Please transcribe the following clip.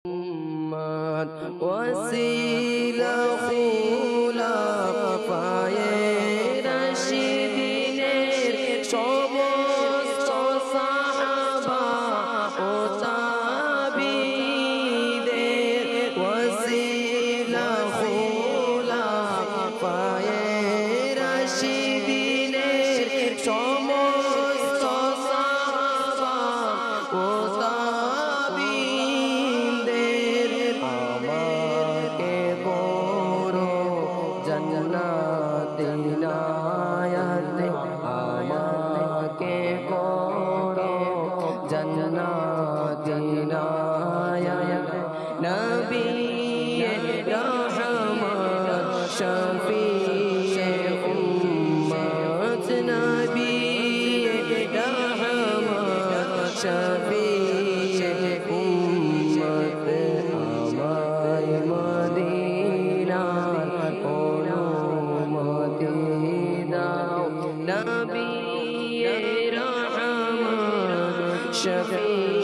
উম্মত ওয়াসিলা খুলাফায়ে রাশিদিনের সমস্ত সাহাবা ও তাবিঈদের ওয়াসিলা খুলাফায়ে রাশিদিনের সমস্ত সাহাবা ও জান্নাতে আমাকে করো জান্নাতে নায়াতে নবী রহমত শফিয়ে উম্মত নবী রহমত শফিয়ে উম্মত আমায় মদিনার নবী রহমত শফি